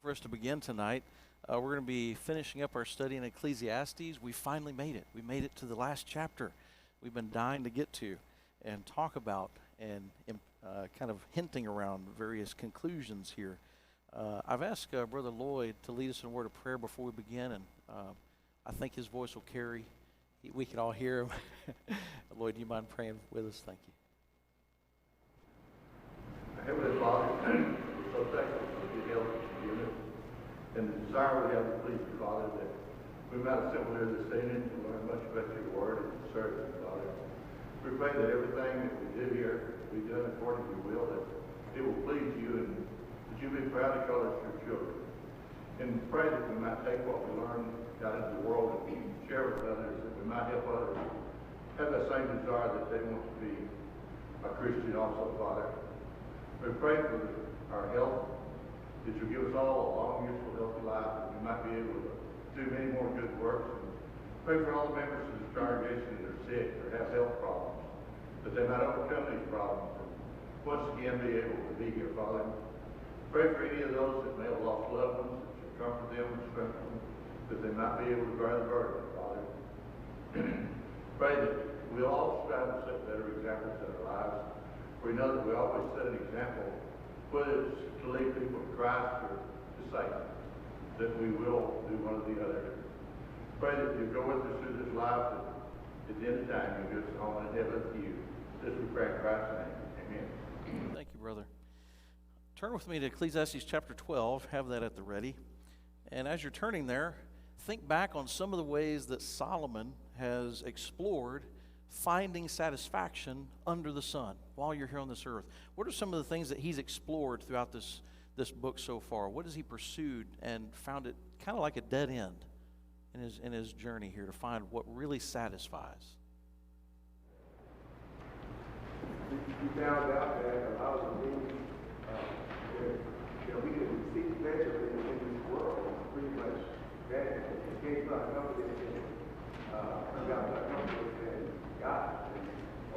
For us to begin tonight, we're going to be finishing up our study in Ecclesiastes. We finally made it. We made it to the last chapter we've been dying to get to and talk about and kind of hinting around various conclusions here. I've asked Brother Lloyd to lead us in a word of prayer before we begin, and I think his voice will carry. We can all hear him. Lloyd, do you mind praying with us? Thank you. Heavenly Father, we're so thankful for the help that you've given us and the desire we have to please you, Father, that we might assemble here this evening to learn much about your word and to serve you, Father. We pray that everything that we do here will be done according to your will, that it will please you and that you be proud to call us your children. And pray that we might take what we learn out into the world and share with others, that we might help others have that same desire that they want to be a Christian also, Father. We pray for our health, that you'll give us all a long, useful, healthy life, that we might be able to do many more good works. And pray for all the members of this congregation that are sick or have health problems, that they might overcome these problems and once again be able to be here, Father. Pray for any of those that may have lost loved ones, that you'll comfort them and strengthen them, that they might be able to bear the burden, Father. Pray that we'll all strive to set better examples in our lives. We know that we always set an example, whether it's to lead people to Christ or to Satan, that we will do one or the other. Pray that you go with us through this life, that at the end of time you'll give us a home in heaven to you. This we pray in Christ's name. Amen. Thank you, brother. Turn with me to Ecclesiastes chapter 12. Have that at the ready. And as you're turning there, think back on some of the ways that Solomon has explored finding satisfaction under the sun while you're here on this earth. What are some of the things that he's explored throughout this book so far? What has he pursued and found it kind of like a dead end in his journey here to find what really satisfies? We found out that a lot of the things, we can seek pleasure in this world, pretty much that it came from comfort in God and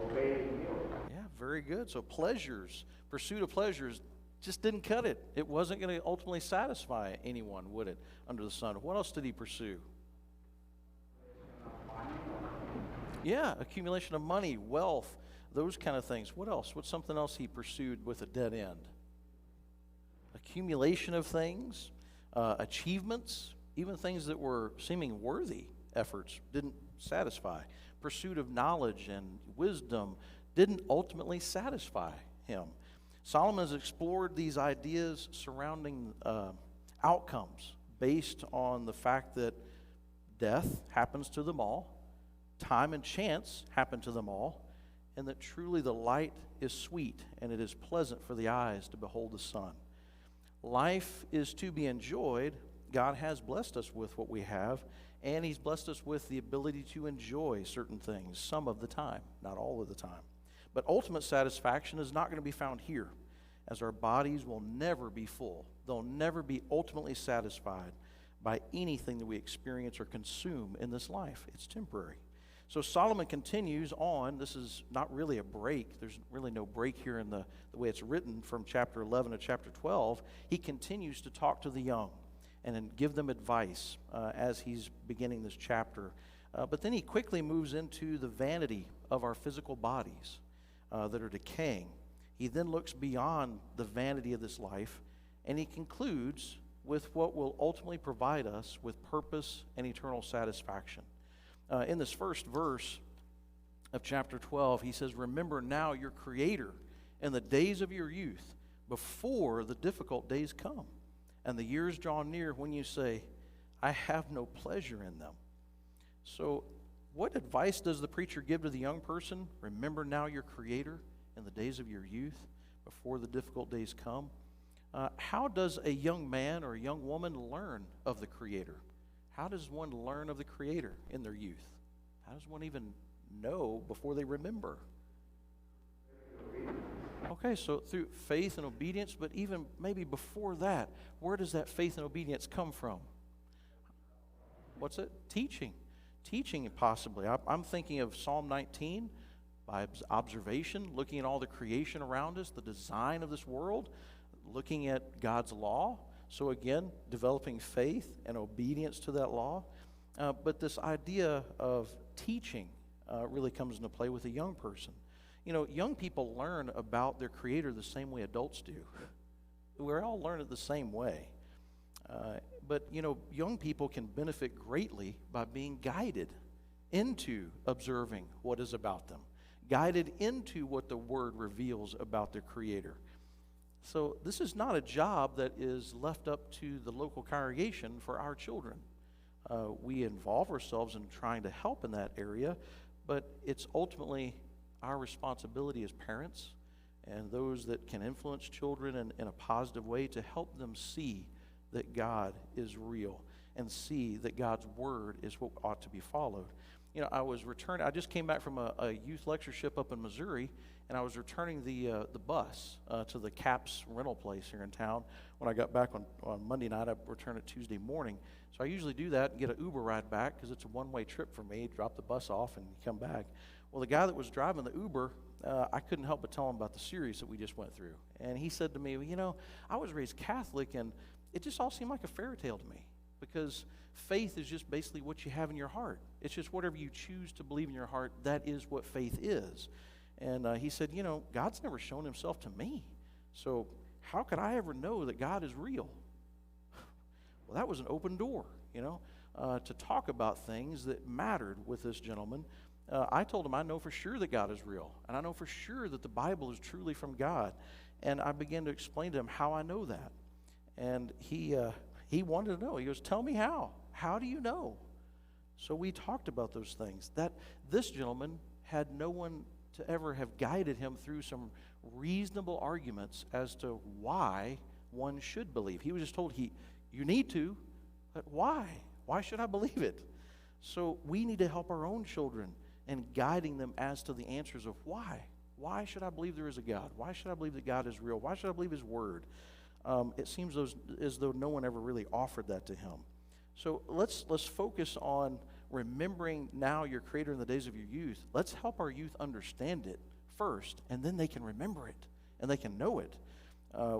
obeying Him. Yeah, very good. So pleasures, pursuit of pleasures, just didn't cut it. It wasn't going to ultimately satisfy anyone, would it, under the sun? What else did he pursue? Yeah, accumulation of money, wealth, those kind of things. What else? What's something else he pursued with a dead end? Accumulation of things, achievements, even things that were seeming worthy efforts didn't satisfy. Pursuit of knowledge and wisdom didn't ultimately satisfy him. Solomon has explored these ideas surrounding outcomes based on the fact that death happens to them all, time and chance happen to them all, and that truly the light is sweet and it is pleasant for the eyes to behold the sun. Life is to be enjoyed. God has blessed us with what we have, and He's blessed us with the ability to enjoy certain things some of the time, not all of the time. But ultimate satisfaction is not going to be found here, as our bodies will never be full. They'll never be ultimately satisfied by anything that we experience or consume in this life. It's temporary. So Solomon continues on. This is not really a break. There's really no break here in the way it's written from chapter 11 to chapter 12. He continues to talk to the young and then give them advice as he's beginning this chapter. But then he quickly moves into the vanity of our physical bodies that are decaying. He then looks beyond the vanity of this life, and he concludes with what will ultimately provide us with purpose and eternal satisfaction. In this first verse of chapter 12, he says, "Remember now your Creator in the days of your youth, before the difficult days come, and the years draw near when you say, I have no pleasure in them." So what advice does the preacher give to the young person? Remember now your Creator in the days of your youth, before the difficult days come. How does a young man or a young woman learn of the Creator? How does one learn of the Creator in their youth? How does one even know before they remember? Okay, so through faith and obedience, but even maybe before that, where does that faith and obedience come from? What's it? Teaching. Teaching, possibly. I'm thinking of Psalm 19, by observation, looking at all the creation around us, the design of this world, looking at God's law, So again, developing faith and obedience to that law. But this idea of teaching really comes into play with a young person. You know, young people learn about their Creator the same way adults do. We all learn it the same way. But, you know, young people can benefit greatly by being guided into observing what is about them, guided into what the Word reveals about their Creator. So this is not a job that is left up to the local congregation for our children. We involve ourselves in trying to help in that area, but it's ultimately our responsibility as parents and those that can influence children in a positive way to help them see that God is real and see that God's Word is what ought to be followed. You know, I just came back from a youth lectureship up in Missouri, and I was returning the bus to the CAPS rental place here in town. When I got back on Monday night, I returned it Tuesday morning. So I usually do that and get an Uber ride back because it's a one-way trip for me. Drop the bus off and come back. Well, the guy that was driving the Uber, I couldn't help but tell him about the series that we just went through. And he said to me, well, you know, I was raised Catholic, and it just all seemed like a fairy tale to me because faith is just basically what you have in your heart. It's just whatever you choose to believe in your heart, that is what faith is. And he said, you know, God's never shown himself to me. So how could I ever know that God is real? Well, that was an open door, you know, to talk about things that mattered with this gentleman. I told him I know for sure that God is real, and I know for sure that the Bible is truly from God. And I began to explain to him how I know that. And he wanted to know. He goes, tell me how. How do you know? So we talked about those things. That this gentleman had no one to ever have guided him through some reasonable arguments as to why one should believe. He was just told, you need to, but why? Why should I believe it? So we need to help our own children in guiding them as to the answers of why. Why should I believe there is a God? Why should I believe that God is real? Why should I believe His Word? It seems as though no one ever really offered that to him. So let's focus on remembering now your Creator in the days of your youth. Let's help our youth understand it first, and then they can remember it, and they can know it.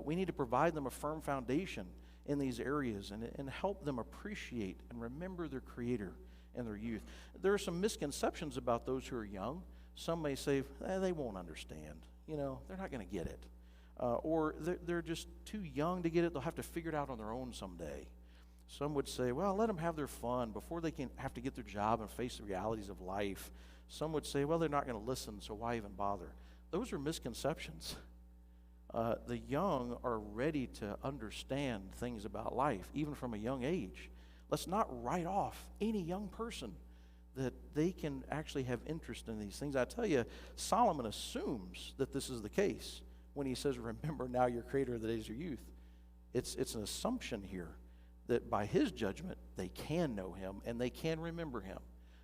We need to provide them a firm foundation in these areas and help them appreciate and remember their Creator in their youth. There are some misconceptions about those who are young. Some may say, they won't understand. You know, they're not going to get it. Or they're just too young to get it. They'll have to figure it out on their own someday. Some would say, well, let them have their fun before they can have to get their job and face the realities of life. Some would say, well, they're not going to listen, so why even bother? Those are misconceptions. The young are ready to understand things about life, even from a young age. Let's not write off any young person that they can actually have interest in these things. I tell you, Solomon assumes that this is the case when he says, remember now your Creator of the days of your youth. It's an assumption here that by his judgment, they can know him and they can remember him.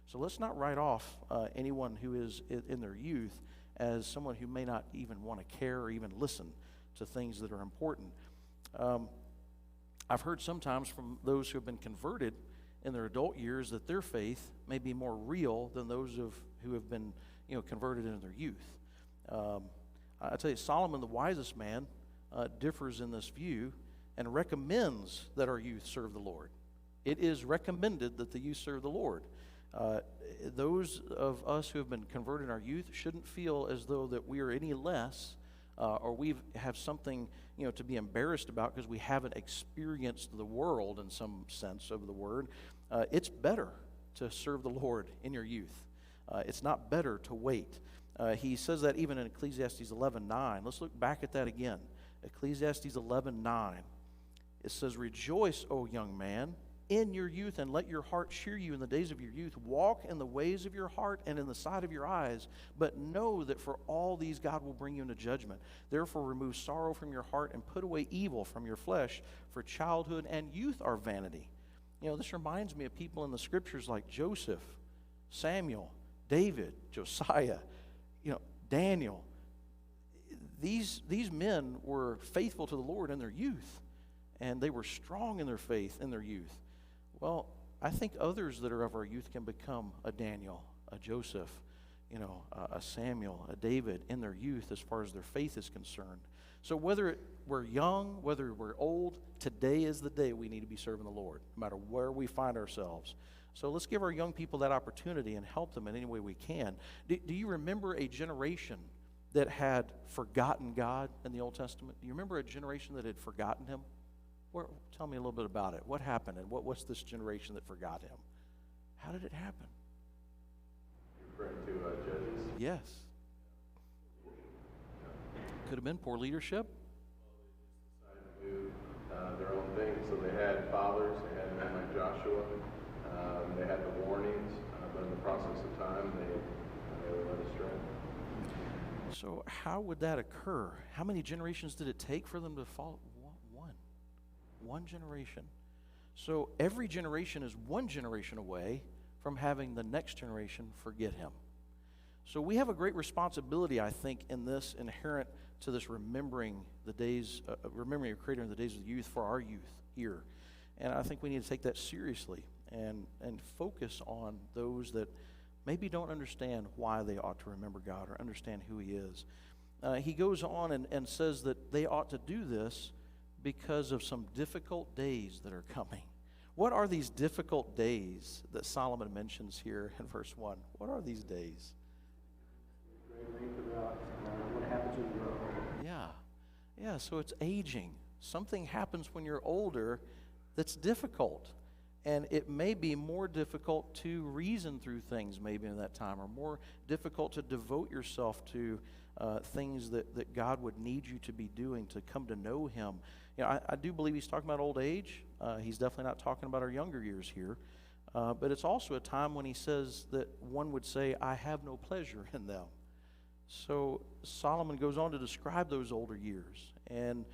So let's not write off anyone who is in their youth as someone who may not even want to care or even listen to things that are important. I've heard sometimes from those who have been converted in their adult years that their faith may be more real than those who have been converted in their youth. I tell you, Solomon, the wisest man, differs in this view and recommends that our youth serve the Lord. It is recommended that the youth serve the Lord. Those of us who have been converted in our youth shouldn't feel as though that we are any less or we have something to be embarrassed about because we haven't experienced the world in some sense of the word. It's better to serve the Lord in your youth. It's not better to wait. He says that even in Ecclesiastes 11:9. Let's look back at that again. Ecclesiastes 11:9. It says, rejoice, O young man, in your youth, and let your heart cheer you in the days of your youth. Walk in the ways of your heart and in the sight of your eyes, but know that for all these God will bring you into judgment. Therefore remove sorrow from your heart and put away evil from your flesh, for childhood and youth are vanity. This reminds me of people in the scriptures like Joseph, Samuel, David, Josiah, Daniel. These men were faithful to the Lord in their youth, and they were strong in their faith in their youth. Well, I think others that are of our youth can become a Daniel, a Joseph, a Samuel, a David in their youth as far as their faith is concerned. So whether we're young, whether we're old, today is the day we need to be serving the Lord, no matter where we find ourselves. So let's give our young people that opportunity and help them in any way we can. Do you remember a generation that had forgotten God in the Old Testament? Do you remember a generation that had forgotten Him? Tell me a little bit about it. What happened, and what's this generation that forgot Him? How did it happen? You're referring to Judges? Yes. Could have been poor leadership. Well, they just decided to do their own thing. So they had fathers, they had men like Joshua, they had the warnings, but in the process of time, they were led astray. So how would that occur? How many generations did it take for them to fall? One generation. So every generation is one generation away from having the next generation forget Him. So we have a great responsibility, I think, in this inherent to this remembering your Creator in the days of the youth for our youth here. And I think we need to take that seriously and focus on those that maybe don't understand why they ought to remember God or understand who He is. He goes on and says that they ought to do this because of some difficult days that are coming. What are these difficult days that Solomon mentions here in verse 1? What are these days? About what happens when you grow old. Yeah, so it's aging. Something happens when you're older that's difficult. And it may be more difficult to reason through things maybe in that time, or more difficult to devote yourself to things that God would need you to be doing to come to know Him. I do believe He's talking about old age. He's definitely not talking about our younger years here. But it's also a time when He says that one would say, I have no pleasure in them. So Solomon goes on to describe those older years, and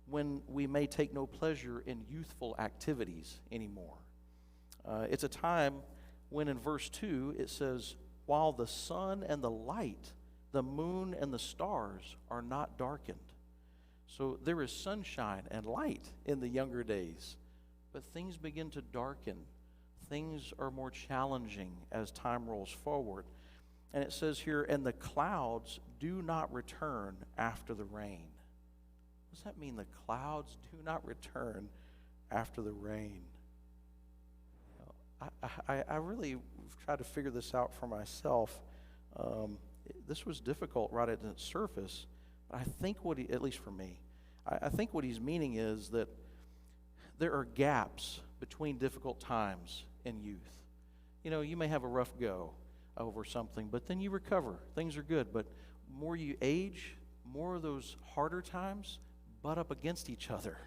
when we may take no pleasure in youthful activities anymore. It's a time when in verse 2 it says, while the sun and the light, the moon and the stars are not darkened. So there is sunshine and light in the younger days, but things begin to darken. Things are more challenging as time rolls forward. And it says here, and the clouds do not return after the rain. What does that mean? The clouds do not return after the rain. I really tried to figure this out for myself. This was difficult right at its surface. But I think at least for me, I think what he's meaning is that there are gaps between difficult times in youth. You may have a rough go over something, but then you recover. Things are good. But more you age, more of those harder times butt up against each other.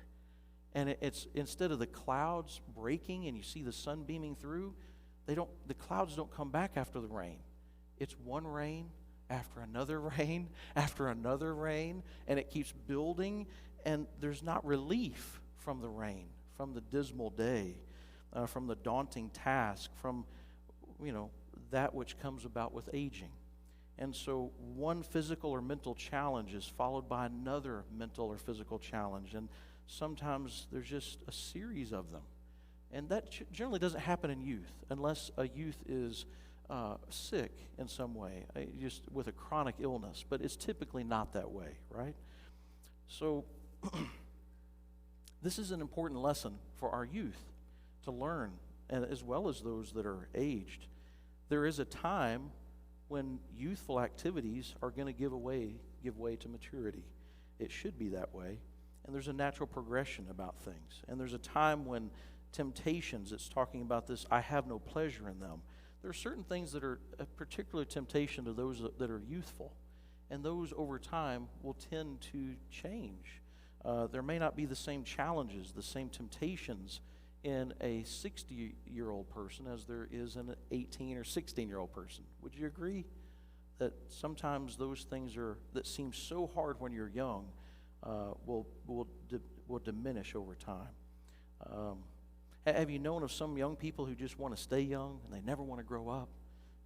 And it's instead of the clouds breaking and you see the sun beaming through, the clouds don't come back after the rain. It's one rain after another rain after another rain, and it keeps building, and there's not relief from the rain, from the dismal day, from the daunting task, from that which comes about with aging. And so one physical or mental challenge is followed by another mental or physical challenge, and sometimes there's just a series of them. And that generally doesn't happen in youth unless a youth is sick in some way, just with a chronic illness. But it's typically not that way, right? So this is an important lesson for our youth to learn, and as well as those that are aged. There is a time when youthful activities are going to give way to maturity. It should be that way. And there's a natural progression about things. And there's a time when temptations, it's talking about this, I have no pleasure in them. There are certain things that are a particular temptation to those that are youthful. And those over time will tend to change. There may not be the same challenges, the same temptations in a 60-year-old person as there is in an 18 or 16-year-old person. Would you agree that sometimes those things that seem so hard when you're young will diminish over time? Have you known of some young people who just want to stay young and they never want to grow up,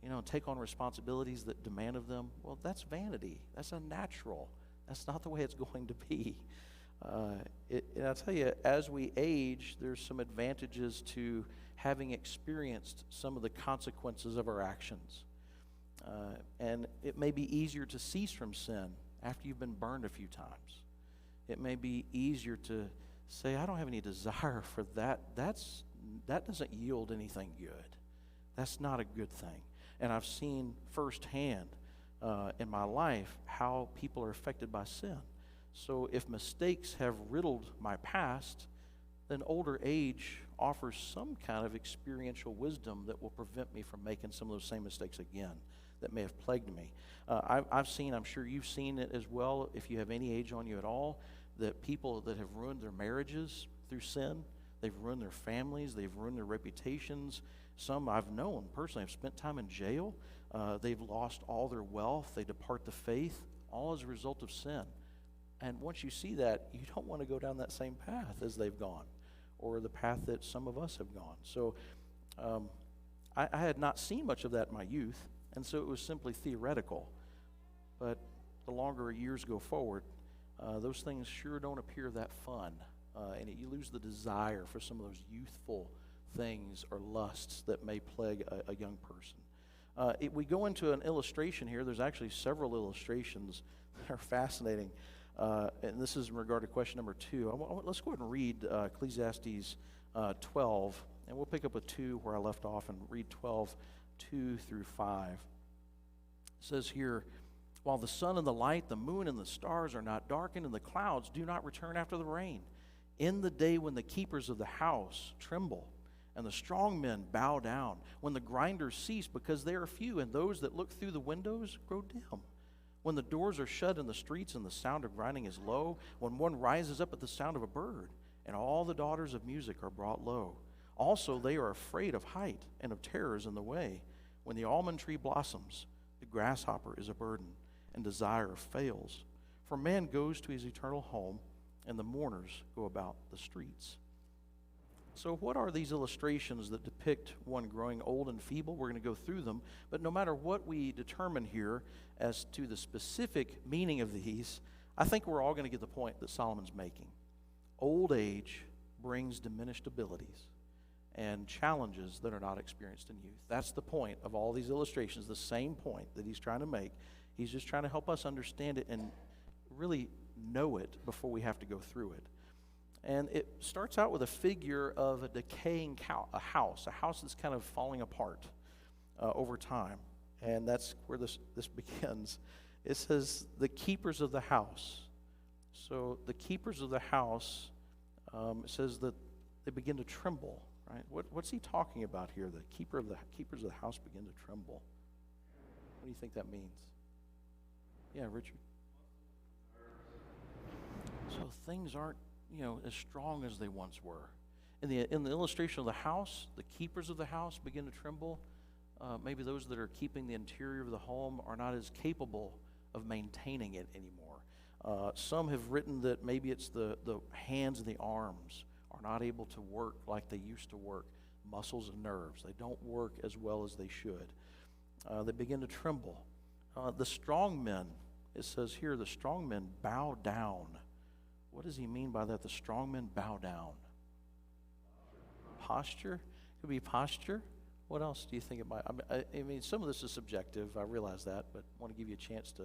and take on responsibilities that demand of them? Well, that's vanity. That's unnatural. That's not the way it's going to be. And I'll tell you, as we age, there's some advantages to having experienced some of the consequences of our actions. And it may be easier to cease from sin after you've been burned a few times. It may be easier to say, I don't have any desire for that. That doesn't yield anything good. That's not a good thing. And I've seen firsthand in my life how people are affected by sin. So if mistakes have riddled my past, then older age offers some kind of experiential wisdom that will prevent me from making some of those same mistakes again that may have plagued me. I've seen, I'm sure you've seen it as well, if you have any age on you at all, that people that have ruined their marriages through sin, they've ruined their families, they've ruined their reputations. Some I've known personally have spent time in jail. They've lost all their wealth. They depart the faith, all as a result of sin. And once you see that, you don't want to go down that same path as they've gone, or the path that some of us have gone. So I had not seen much of that in my youth, and so it was simply theoretical. But the longer years go forward, those things sure don't appear that fun, and you lose the desire for some of those youthful things or lusts that may plague a young person. We go into an illustration here. There's actually several illustrations that are fascinating. And this is in regard to question number 2. Let's go ahead and read Ecclesiastes 12, and we'll pick up with 2 where I left off and read 12, 2 through 5. It says here, while the sun and the light, the moon and the stars are not darkened, and the clouds do not return after the rain, in the day when the keepers of the house tremble, and the strong men bow down, when the grinders cease because they are few, and those that look through the windows grow dim, when the doors are shut in the streets and the sound of grinding is low, when one rises up at the sound of a bird, and all the daughters of music are brought low. Also they are afraid of height and of terrors in the way. When the almond tree blossoms, the grasshopper is a burden, and desire fails. For man goes to his eternal home, and the mourners go about the streets. So what are these illustrations that depict one growing old and feeble? We're going to go through them, but no matter what we determine here as to the specific meaning of these, I think we're all going to get the point that Solomon's making. Old age brings diminished abilities and challenges that are not experienced in youth. That's the point of all these illustrations, the same point that he's trying to make. He's just trying to help us understand it and really know it before we have to go through it. And it starts out with a figure of a decaying house that's kind of falling apart over time. And that's where this begins. It says, the keepers of the house. So the keepers of the house, it says that they begin to tremble, right? What's he talking about here? The keepers of the house begin to tremble. What do you think that means? Yeah, Richard? So things aren't, as strong as they once were. In the illustration of the house, the keepers of the house begin to tremble. Maybe those that are keeping the interior of the home are not as capable of maintaining it anymore. Some have written that maybe it's the hands and the arms are not able to work like they used to work. Muscles and nerves, they don't work as well as they should. They begin to tremble. The strong men, it says here, the strong men bow down. What does he mean by that? The strong men bow down. Posture? Could be posture. What else do you think it might? I mean, some of this is subjective. I realize that, but I want to give you a chance to.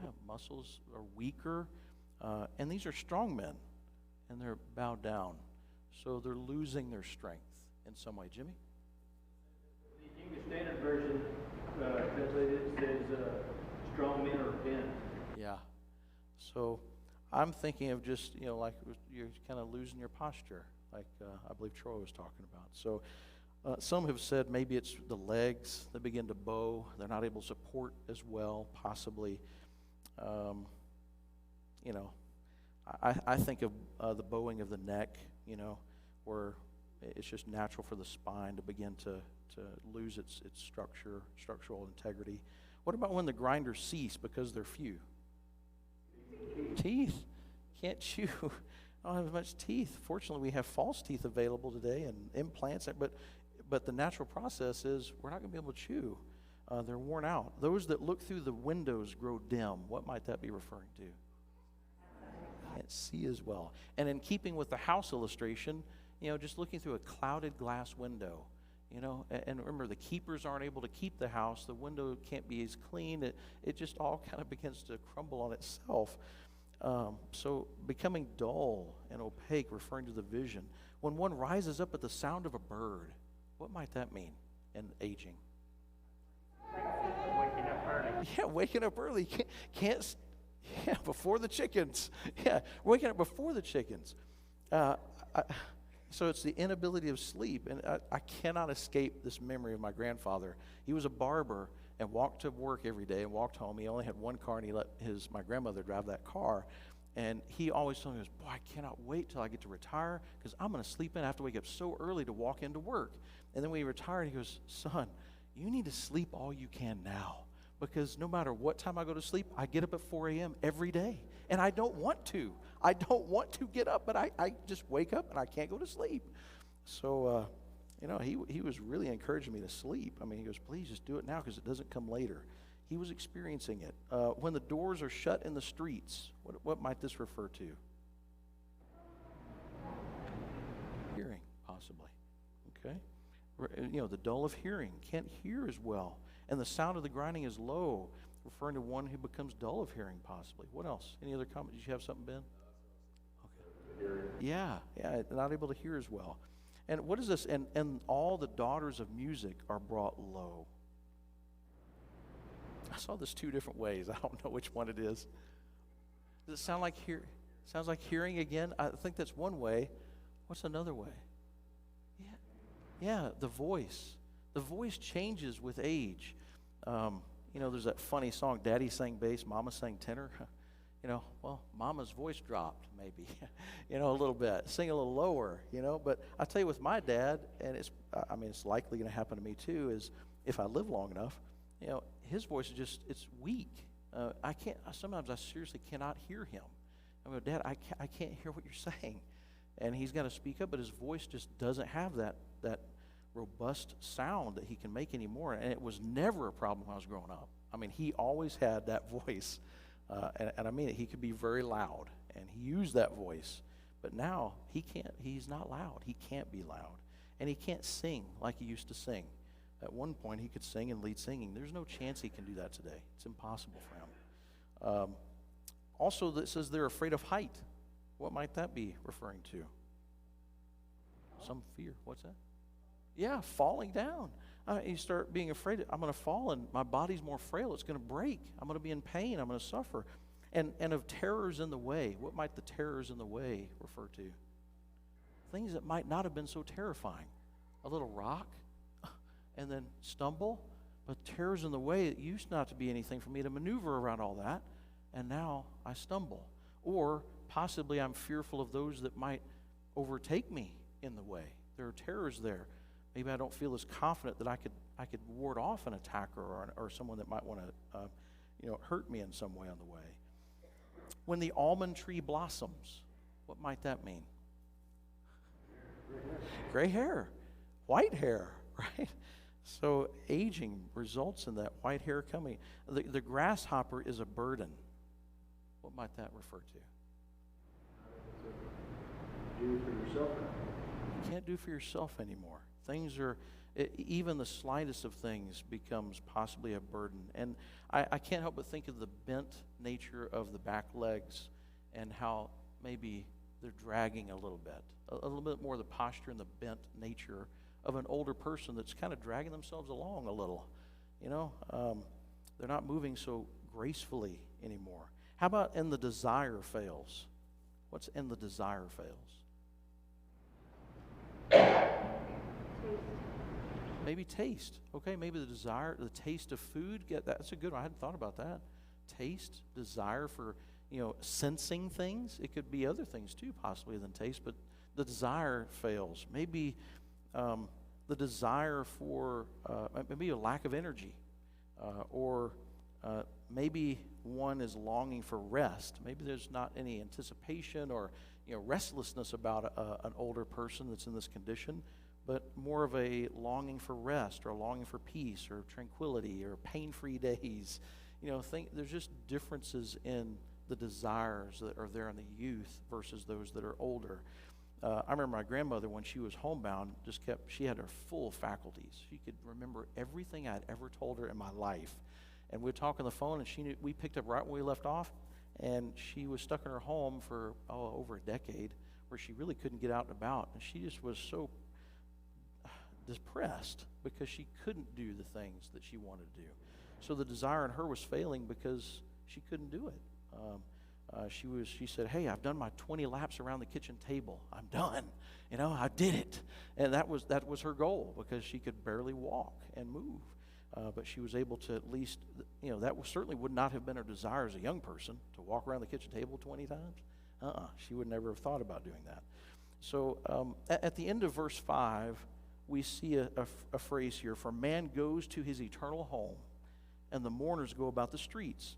Yeah, muscles are weaker, and these are strong men, and they're bowed down, so they're losing their strength in some way. Jimmy? The English Standard Version translated says strong men are bent. Yeah. So I'm thinking of just, like you're kind of losing your posture, like I believe Troy was talking about. So some have said maybe it's the legs that begin to bow. They're not able to support as well, possibly. I think of the bowing of the neck, where it's just natural for the spine to begin to lose its structural integrity. What about when the grinders cease because they're few? Teeth. Can't chew. I don't have much teeth. Fortunately, we have false teeth available today and implants, but the natural process is we're not going to be able to chew. They're worn out. Those that look through the windows grow dim. What might that be referring to? Can't see as well. And in keeping with the house illustration, just looking through a clouded glass window, And remember, the keepers aren't able to keep the house. The window can't be as clean. It just all kind of begins to crumble on itself. So becoming dull and opaque, referring to the vision. When one rises up at the sound of a bird, what might that mean in aging? Waking up early. Yeah, waking up early. Before the chickens. Yeah, waking up before the chickens. So it's the inability of sleep. And I cannot escape this memory of my grandfather. He was a barber and walked to work every day and walked home. He only had one car, and he let my grandmother drive that car. And he always told me, boy, I cannot wait till I get to retire because I'm going to sleep in. I have to wake up so early to walk into work. And then when he retired, he goes, son, you need to sleep all you can now, because no matter what time I go to sleep, I get up at 4 a.m. every day. And I don't want to. I don't want to get up, but I just wake up and I can't go to sleep. So, he was really encouraging me to sleep. I mean, he goes, please just do it now because it doesn't come later. He was experiencing it. When the doors are shut in the streets, what might this refer to? Hearing, possibly. Okay? The dull of hearing, can't hear as well. And the sound of the grinding is low, referring to one who becomes dull of hearing, possibly. What else? Any other comments? Did you have something, Ben? Okay. Yeah, not able to hear as well. And what is this? And all the daughters of music are brought low. I saw this two different ways. I don't know which one it is. Does it sound like sounds like hearing again? I think that's one way. What's another way? Yeah, the voice. The voice changes with age. There's that funny song, Daddy sang bass, Mama sang tenor. Mama's voice dropped maybe, a little bit. Sing a little lower, But I tell you, with my dad, and it's likely going to happen to me too, is if I live long enough, his voice is it's weak. Sometimes I seriously cannot hear him. I go, Dad, I can't hear what you're saying. And he's got to speak up, but his voice just doesn't have that robust sound that he can make anymore. And it was never a problem when I was growing up. I mean, he always had that voice. And I mean it, he could be very loud, and he used that voice. But now he's not loud. He can't be loud. And he can't sing like he used to sing. At one point, he could sing and lead singing. There's no chance he can do that today. It's impossible for him. Also, it says they're afraid of height. What might that be referring to? Some fear. What's that? Yeah, falling down. You start being afraid, I'm going to fall, and my body's more frail. It's going to break. I'm going to be in pain. I'm going to suffer. And of terrors in the way. What might the terrors in the way refer to? Things that might not have been so terrifying. A little rock, and then stumble. But terrors in the way, it used not to be anything for me to maneuver around all that, and now I stumble. Or possibly I'm fearful of those that might overtake me in the way. There are terrors there. Maybe I don't feel as confident that I could ward off an attacker or someone that might want to hurt me in some way on the way. When the almond tree blossoms, what might that mean? Gray hair, white hair, right? So aging results in that white hair coming. The grasshopper is a burden. What might that refer to? Do for yourself. You can't do for yourself anymore. Things are, even the slightest of things becomes possibly a burden. And I can't help but think of the bent nature of the back legs and how maybe they're dragging a little bit. A little bit more of the posture and the bent nature of an older person that's kind of dragging themselves along a little. They're not moving so gracefully anymore. How about in the desire fails? What's in the desire fails? Maybe taste. Okay, maybe the taste of food. That's a good one. I hadn't thought about that. Taste, desire for, sensing things. It could be other things too, possibly, than taste, but the desire fails. Maybe the desire for, maybe a lack of energy, or maybe one is longing for rest. Maybe there's not any anticipation or restlessness about an older person that's in this condition, but more of a longing for rest or a longing for peace or tranquility or pain-free days. There's just differences in the desires that are there in the youth versus those that are older. I remember my grandmother, when she was homebound, she had her full faculties. She could remember everything I'd ever told her in my life. And we'd talk on the phone, and we picked up right when we left off, and she was stuck in her home for over a decade, where she really couldn't get out and about. And she just was so depressed because she couldn't do the things that she wanted to do. So the desire in her was failing because she couldn't do it. She said, "Hey, I've done my 20 laps around the kitchen table. I'm done. I did it." And that was her goal, because she could barely walk and move. But she was able to at least, certainly would not have been her desire as a young person to walk around the kitchen table 20 times. She would never have thought about doing that. So at the end of verse 5, we see a phrase here: "For man goes to his eternal home, and the mourners go about the streets."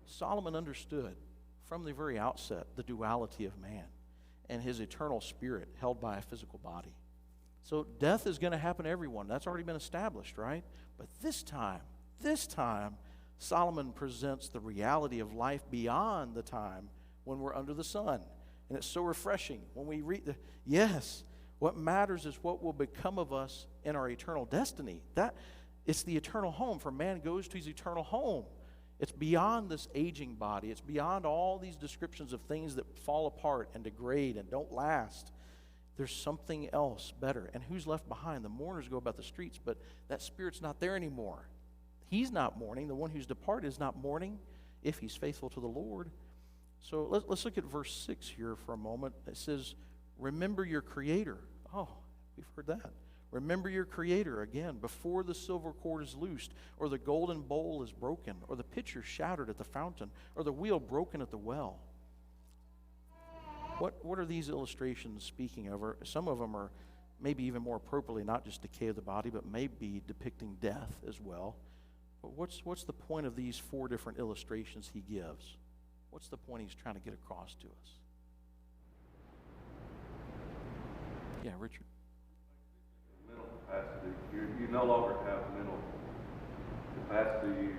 Solomon understood from the very outset the duality of man and his eternal spirit held by a physical body. So death is going to happen to everyone. That's already been established, right? But this time, Solomon presents the reality of life beyond the time when we're under the sun. And it's so refreshing when we read what matters is what will become of us in our eternal destiny. It's the eternal home, for man goes to his eternal home. It's beyond this aging body. It's beyond all these descriptions of things that fall apart and degrade and don't last. There's something else better. And who's left behind? The mourners go about the streets, but that spirit's not there anymore. He's not mourning. The one who's departed is not mourning if he's faithful to the Lord. So let's look at verse 6 here for a moment. It says, "Remember your Creator." Oh, we've heard that. Remember your Creator again before the silver cord is loosed, or the golden bowl is broken, or the pitcher shattered at the fountain, or the wheel broken at the well. What are these illustrations speaking of? Or some of them are maybe even more appropriately not just decay of the body, but maybe depicting death as well. But what's the point of these 4 different illustrations he gives? What's the point he's trying to get across to us? Yeah, Richard. Mental capacity. You no longer have mental capacity. You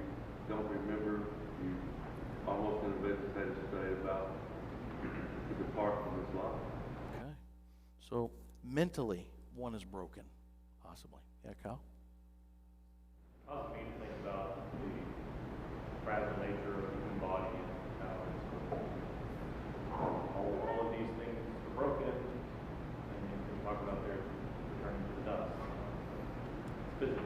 don't remember. You almost in a vegetative state about to depart from this life. Okay. So mentally, one is broken, possibly. Yeah, Kyle? Causes me to think about the fragile nature of the human body and how all of these things are broken, and you talk about their returning to the dust. Physically.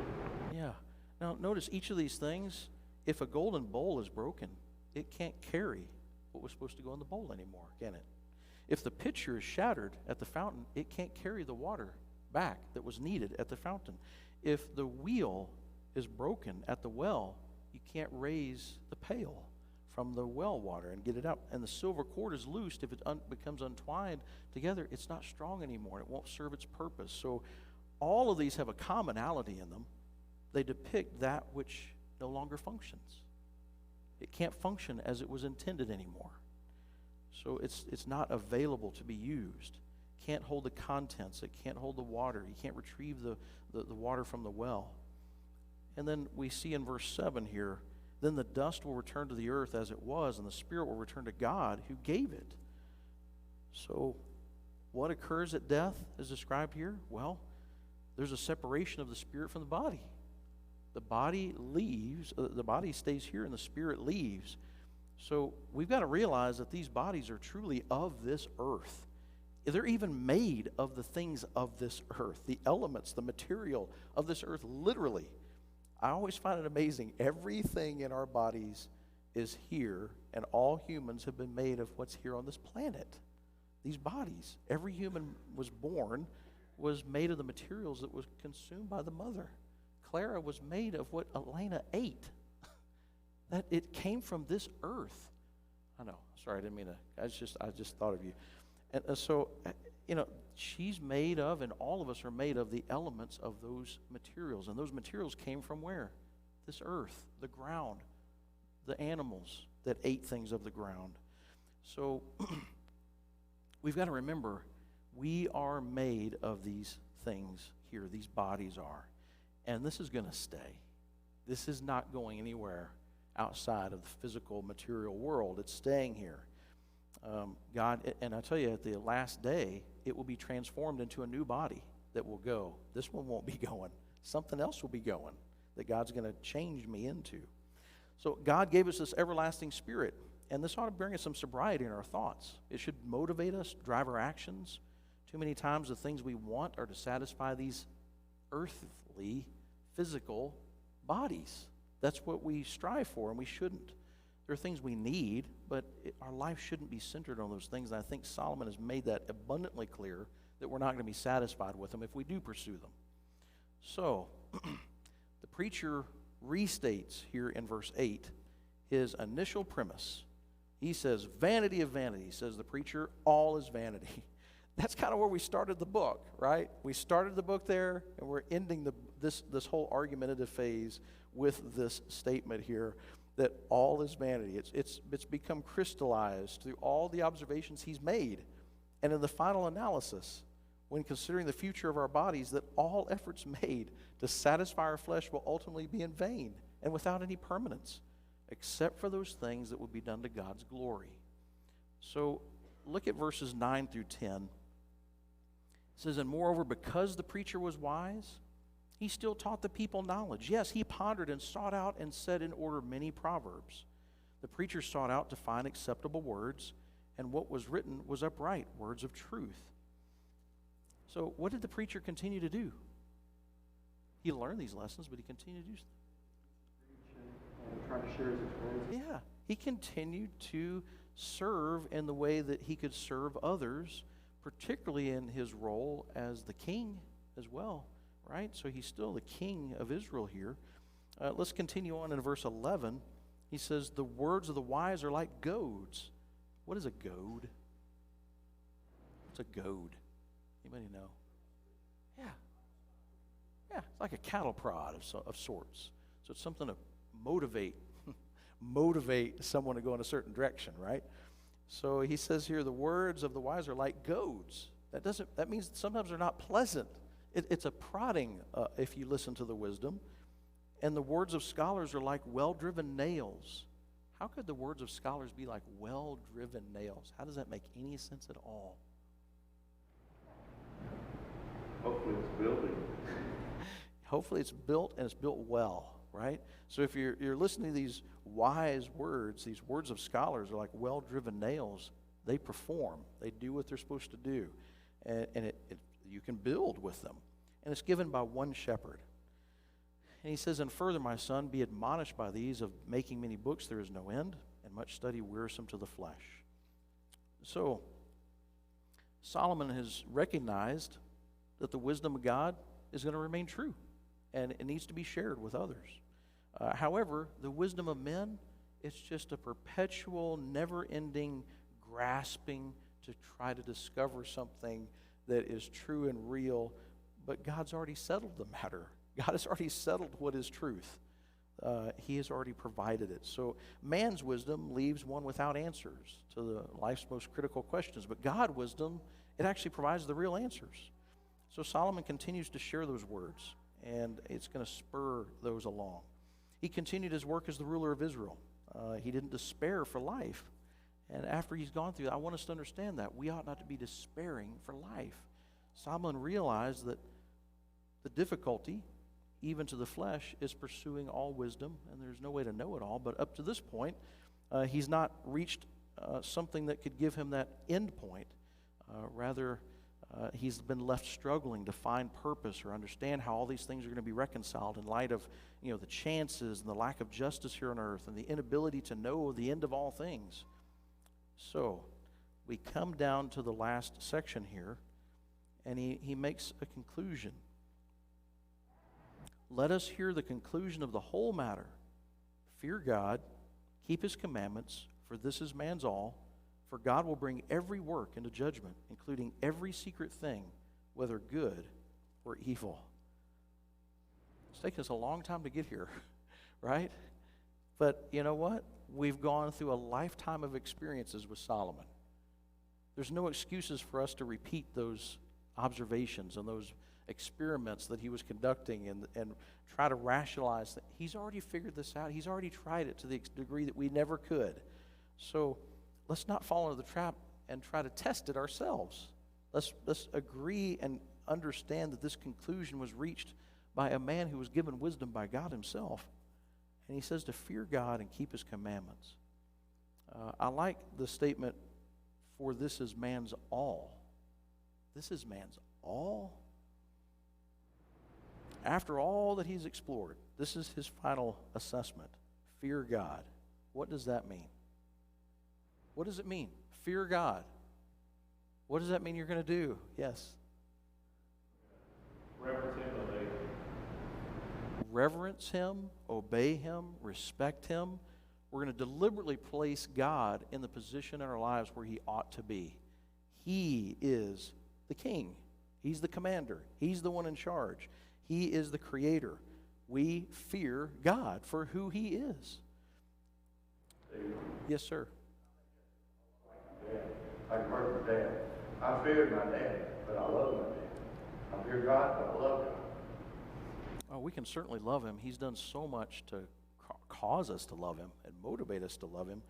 Yeah. Now, notice each of these things, if a golden bowl is broken, it can't carry what was supposed to go in the bowl anymore, can it? If the pitcher is shattered at the fountain, it can't carry the water back that was needed at the fountain. If the wheel is broken at the well, you can't raise the pail from the well water and get it out. And the silver cord is loosed. If it becomes untwined together, it's not strong anymore. It won't serve its purpose. So all of these have a commonality in them. They depict that which no longer functions. It can't function as it was intended anymore. So it's not available to be used. Can't hold the contents. It can't hold the water. You can't retrieve the water from the well. And then we see in verse 7 here, then the dust will return to the earth as it was, and the spirit will return to God who gave it. So what occurs at death is described here? Well, there's a separation of the spirit from the body. The body leaves, the body stays here and the spirit leaves. So we've got to realize that these bodies are truly of this earth. They're even made of the things of this earth, the elements, the material of this earth, literally. I always find it amazing. Everything in our bodies is here, and all humans have been made of what's here on this planet. These bodies, every human was made of the materials that was consumed by the mother. Clara was made of what Elena ate. That it came from this earth. I know. Sorry, I didn't mean to. I just thought of you. And so, she's made of, and all of us are made of the elements of those materials. And those materials came from where? This earth, the ground, the animals that ate things of the ground. So we've got to remember, we are made of these things here. These bodies are. And this is going to stay. This is not going anywhere outside of the physical material world. It's staying here. God, and I tell you, at the last day, it will be transformed into a new body that will go. This one won't be going. Something else will be going that God's going to change me into. So God gave us this everlasting spirit, and this ought to bring us some sobriety in our thoughts. It should motivate us, drive our actions. Too many times the things we want are to satisfy these earthly, physical bodies. That's what we strive for, and we shouldn't. There are things we need, but our life shouldn't be centered on those things, and I think Solomon has made that abundantly clear that we're not going to be satisfied with them if we do pursue them. So, the preacher restates here in verse 8 his initial premise. He says, vanity of vanity, says the preacher, all is vanity. That's kind of where we started the book, right? We started the book there, and we're ending this whole argumentative phase with this statement here that all is vanity. It's become crystallized through all the observations he's made. And in the final analysis, when considering the future of our bodies, that all efforts made to satisfy our flesh will ultimately be in vain and without any permanence, except for those things that will be done to God's glory. So look at verses 9 through 10. It says, and moreover, because the preacher was wise, he still taught the people knowledge. Yes, he pondered and sought out and set in order many proverbs. The preacher sought out to find acceptable words, and what was written was upright, words of truth. So what did the preacher continue to do? He learned these lessons, but he continued to do And trying to share his experience. Yeah, he continued to serve in the way that he could serve others, particularly in his role as the king as well, right? So he's still the king of Israel here. Let's continue on in verse 11. He says, the words of the wise are like goads. What is a goad? What's a goad? Anybody know? Yeah, it's like a cattle prod of sorts. So it's something to motivate someone to go in a certain direction, right? So he says here, the words of the wise are like goads. That means sometimes they're not pleasant. It's a prodding if you listen to the wisdom. And the words of scholars are like well-driven nails. How could the words of scholars be like well-driven nails? How does that make any sense at all? Hopefully it's building. Hopefully it's built, and it's built well, right? So if you're listening to these wise words, these words of scholars are like well-driven nails. They perform. They do what they're supposed to do. And you can build with them. And it's given by one shepherd. And he says, and further, my son, be admonished by these, of making many books there is no end, and much study wearisome to the flesh. So Solomon has recognized that the wisdom of God is going to remain true, and it needs to be shared with others. However, the wisdom of men, it's just a perpetual, never-ending grasping to try to discover something that is true and real, but God's already settled the matter. God has already settled what is truth. He has already provided it. So man's wisdom leaves one without answers to the life's most critical questions, but God's wisdom, it actually provides the real answers. So Solomon continues to share those words, and it's going to spur those along. He continued his work as the ruler of Israel. He didn't despair for life. And after he's gone through that, I want us to understand that. We ought not to be despairing for life. Solomon realized that the difficulty, even to the flesh, is pursuing all wisdom, and there's no way to know it all. But up to this point, he's not reached something that could give him that end point. Rather, he's been left struggling to find purpose or understand how all these things are going to be reconciled in light of, the chances and the lack of justice here on earth and the inability to know the end of all things. So we come down to the last section here, and he makes a conclusion. Let us hear the conclusion of the whole matter. Fear God, keep his commandments, for this is man's all. For God will bring every work into judgment, including every secret thing, whether good or evil. It's taken us a long time to get here, right? But you know what? We've gone through a lifetime of experiences with Solomon. There's no excuses for us to repeat those observations and those experiments that he was conducting and try to rationalize that. He's already figured this out. He's already tried it to the degree that we never could. So let's not fall into the trap and try to test it ourselves. Let's agree and understand that this conclusion was reached by a man who was given wisdom by God himself. And he says to fear God and keep his commandments. I like the statement, for this is man's all. This is man's all. After all that he's explored, this is his final assessment. Fear God. What does that mean? What does it mean? Fear God. What does that mean you're going to do? Yes. Reverence him, obey him. Reverence him, obey him, respect him. We're going to deliberately place God in the position in our lives where he ought to be. He is the king. He's the commander. He's the one in charge. He is the creator. We fear God for who he is. Yes, sir. Like Martin's dad. I feared my dad, but I love my dad. I fear God, but I love God. Oh, we can certainly love him. He's done so much to cause us to love him and motivate us to love him.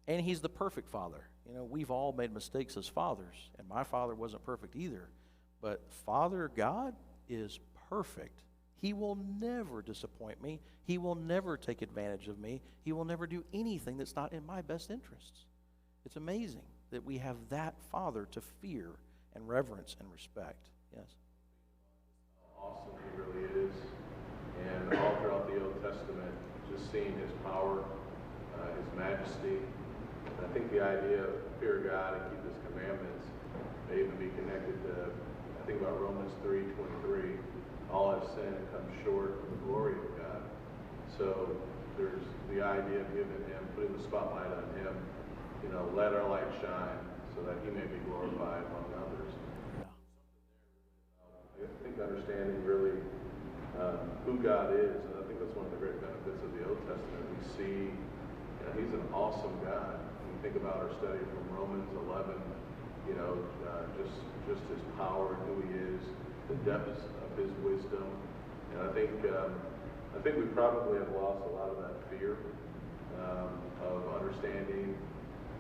And he's the perfect father. You know, we've all made mistakes as fathers, and my father wasn't perfect either. But Father God is perfect. He will never disappoint me. He will never take advantage of me. He will never do anything that's not in my best interests. It's amazing that we have that Father to fear and reverence and respect. Yes? How awesome he really is. And all throughout the Old Testament, just seeing his power, his majesty. And I think the idea of fear God and keep his commandments may even be connected to, I think about Romans 3:23. All have sinned and come short of the glory of God. So there's the idea of giving him, putting the spotlight on him, you know, let our light shine so that he may be glorified among others. Yeah. I think understanding really who God is, and I think that's one of the great benefits of the Old Testament. We see, you know, he's an awesome God. When we think about our study from Romans 11, you know, just his power and who he is, the depths of his wisdom, and I think we probably have lost a lot of that fear of understanding.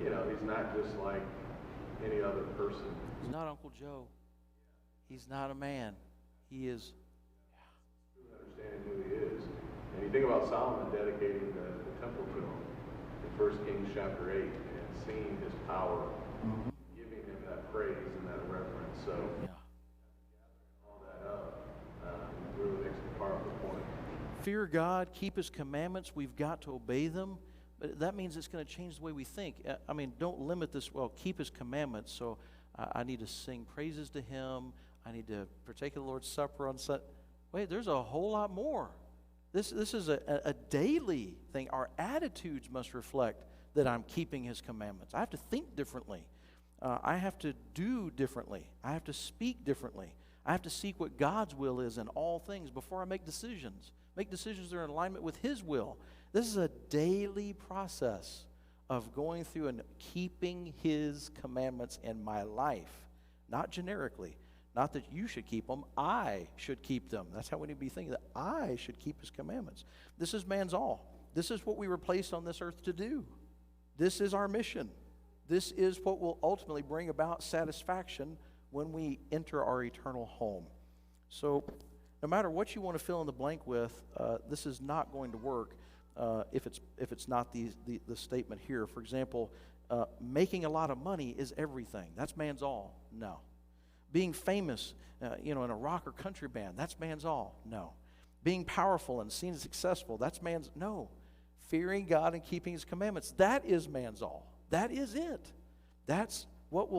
You know, he's not just like any other person. He's not Uncle Joe. He's not a man. He is. Understanding who he is, and you think about Solomon dedicating the temple to him in 1 Kings chapter 8, and seeing his power, giving him that praise and that reverence. So. Yeah. Really makes a powerful point. Fear God, keep his commandments. We've got to obey them. But that means it's going to change the way we think. I mean, don't limit this. Well, keep his commandments. So I need to sing praises to him. I need to partake of the Lord's Supper on Sunday. Wait, there's a whole lot more. This is a daily thing. Our attitudes must reflect that I'm keeping his commandments. I have to think differently. I have to do differently. I have to speak differently. I have to seek what God's will is in all things before I make decisions. Make decisions that are in alignment with his will. This is a daily process of going through and keeping his commandments in my life. Not generically. Not that you should keep them. I should keep them. That's how we need to be thinking, that I should keep his commandments. This is man's all. This is what we were placed on this earth to do. This is our mission. This is what will ultimately bring about satisfaction when we enter our eternal home. So no matter what you want to fill in the blank with, this is not going to work if it's not the statement here. For example, making a lot of money is everything. That's man's all. No. Being famous, in a rock or country band, that's man's all. No. Being powerful and seen as successful, that's man's. No. Fearing God and keeping his commandments, that is man's all. That is it. That's what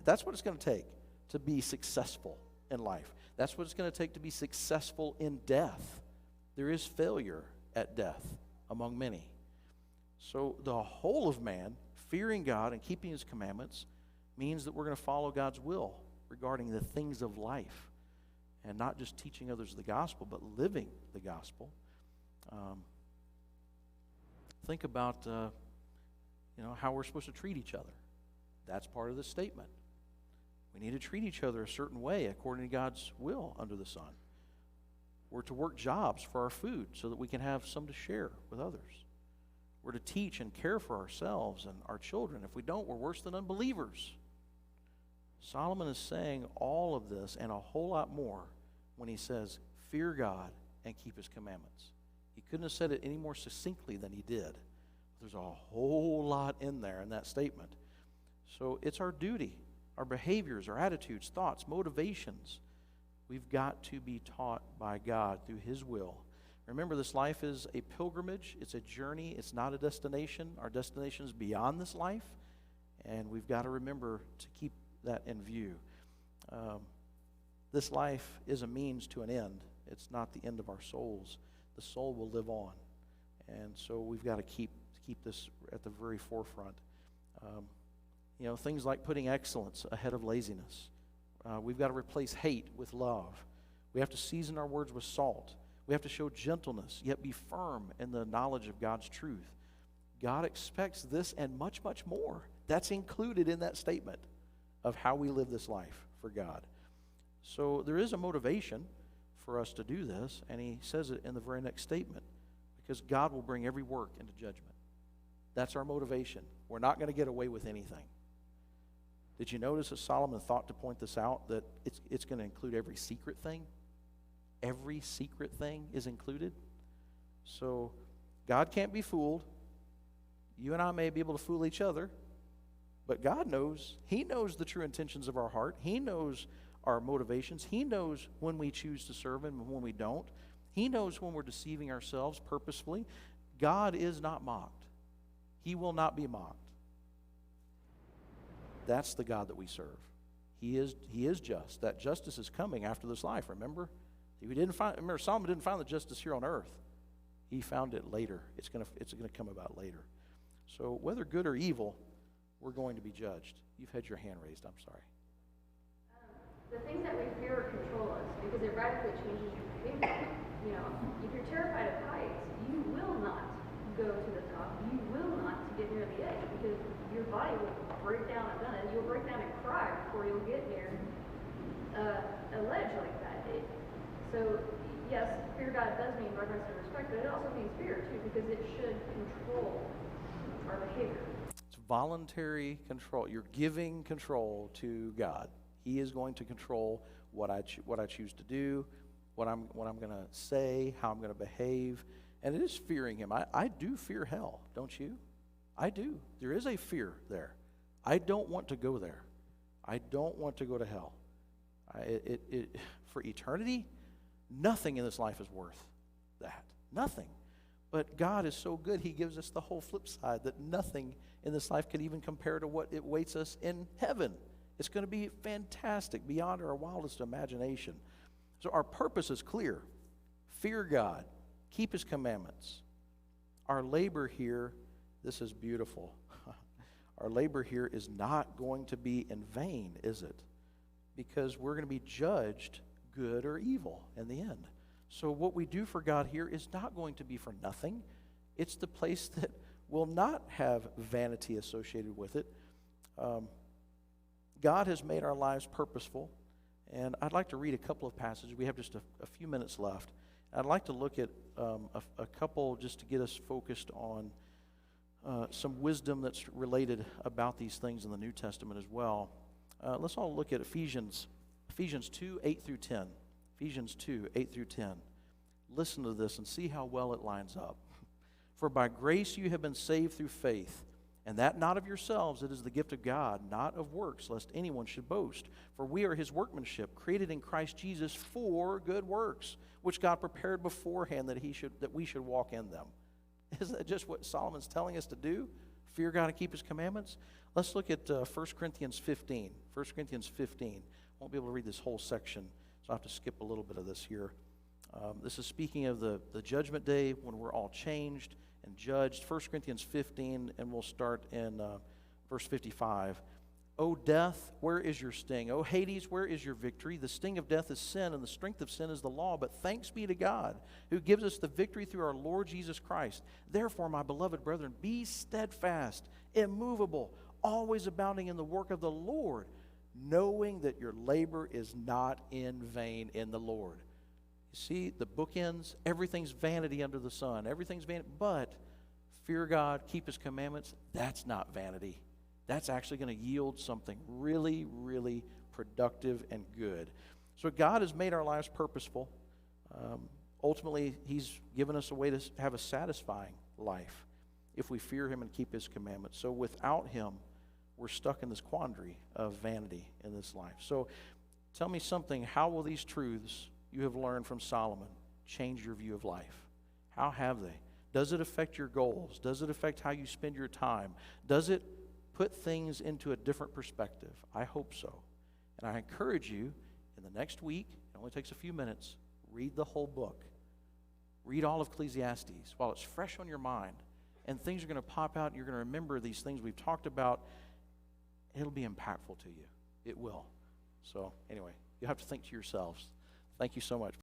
it's going to take to be successful in life. That's what it's going to take to be successful in death. There is failure at death among many. So the whole of man, fearing God and keeping his commandments, means that we're going to follow God's will regarding the things of life, and not just teaching others the gospel, but living the gospel. Think about how we're supposed to treat each other. That's part of the statement. We need to treat each other a certain way according to God's will under the sun. We're to work jobs for our food so that we can have some to share with others. We're to teach and care for ourselves and our children. If we don't, we're worse than unbelievers. Solomon is saying all of this and a whole lot more when he says, fear God and keep his commandments. He couldn't have said it any more succinctly than he did. There's a whole lot in there in that statement. So it's our duty, our behaviors, our attitudes, thoughts, motivations. We've got to be taught by God through his will. Remember, this life is a pilgrimage. It's a journey. It's not a destination. Our destination is beyond this life, and we've got to remember to keep that in view. This life is a means to an end. It's not the end of our souls. The soul will live on, and so we've got to keep this at the very forefront. Things like putting excellence ahead of laziness. We've got to replace hate with love. We have to season our words with salt. We have to show gentleness, yet be firm in the knowledge of God's truth. God expects this and much, much more. That's included in that statement of how we live this life for God. So there is a motivation for us to do this, and he says it in the very next statement, because God will bring every work into judgment. That's our motivation. We're not going to get away with anything. Did you notice that Solomon thought to point this out, that it's going to include every secret thing? Every secret thing is included. So God can't be fooled. You and I may be able to fool each other, but God knows. He knows the true intentions of our heart. He knows our motivations. He knows when we choose to serve him and when we don't. He knows when we're deceiving ourselves purposefully. God is not mocked. He will not be mocked. That's the God that we serve. He is just. That justice is coming after this life, remember? Solomon didn't find the justice here on earth. He found it later. It's going to come about later. So whether good or evil, we're going to be judged. You've had your hand raised. I'm sorry. The things that we fear control us because it radically changes your behavior. If you're terrified of heights, you will not go to the top. You will not get near the edge because your body will break down and you'll break down and cry before you'll get near a ledge like that. So, yes, fear God does mean reverence and respect, but it also means fear, too, because it should control our behavior. It's voluntary control. You're giving control to God. He is going to control what I choose to do, what I'm going to say, how I'm going to behave, and it is fearing him. I do fear hell, don't you? I do. There is a fear there. I don't want to go there. I don't want to go to hell. For eternity, nothing in this life is worth that. Nothing. But God is so good, he gives us the whole flip side, that nothing in this life can even compare to what it waits us in heaven. It's going to be fantastic, beyond our wildest imagination. So our purpose is clear. Fear God. Keep his commandments. Our labor here, this is beautiful. Our labor here is not going to be in vain, is it? Because we're going to be judged good or evil in the end. So what we do for God here is not going to be for nothing. It's the place that will not have vanity associated with it. God has made our lives purposeful, and I'd like to read a couple of passages. We have just a few minutes left. I'd like to look at a couple just to get us focused on some wisdom that's related about these things in the New Testament as well. Let's all look at Ephesians 2, 8 through 10. Ephesians 2, 8 through 10. Listen to this and see how well it lines up. For by grace you have been saved through faith, and that not of yourselves, it is the gift of God, not of works, lest anyone should boast. For we are his workmanship, created in Christ Jesus for good works, which God prepared beforehand that we should walk in them. Isn't that just what Solomon's telling us to do? Fear God and keep his commandments? Let's look at 1 Corinthians 15. 1 Corinthians 15. Won't be able to read this whole section, so I'll have to skip a little bit of this here. This is speaking of the judgment day when we're all changed and judged. 1 Corinthians 15, and we'll start in verse 55. O death, where is your sting? O Hades, where is your victory? The sting of death is sin, and the strength of sin is the law. But thanks be to God, who gives us the victory through our Lord Jesus Christ. Therefore, my beloved brethren, be steadfast, immovable, always abounding in the work of the Lord, knowing that your labor is not in vain in the Lord. You see, the bookends, everything's vanity under the sun. Everything's vanity, but fear God, keep His commandments, that's not vanity. That's actually going to yield something really, really productive and good. So God has made our lives purposeful. Ultimately, He's given us a way to have a satisfying life if we fear Him and keep His commandments. So without Him, we're stuck in this quandary of vanity in this life. So tell me something. How will these truths you have learned from Solomon change your view of life? How have they? Does it affect your goals? Does it affect how you spend your time? Does it put things into a different perspective? I hope so. And I encourage you, in the next week, it only takes a few minutes, read the whole book. Read all of Ecclesiastes while it's fresh on your mind. And things are going to pop out, and you're going to remember these things we've talked about. It'll be impactful to you. It will. So anyway, you have to think to yourselves. Thank you so much.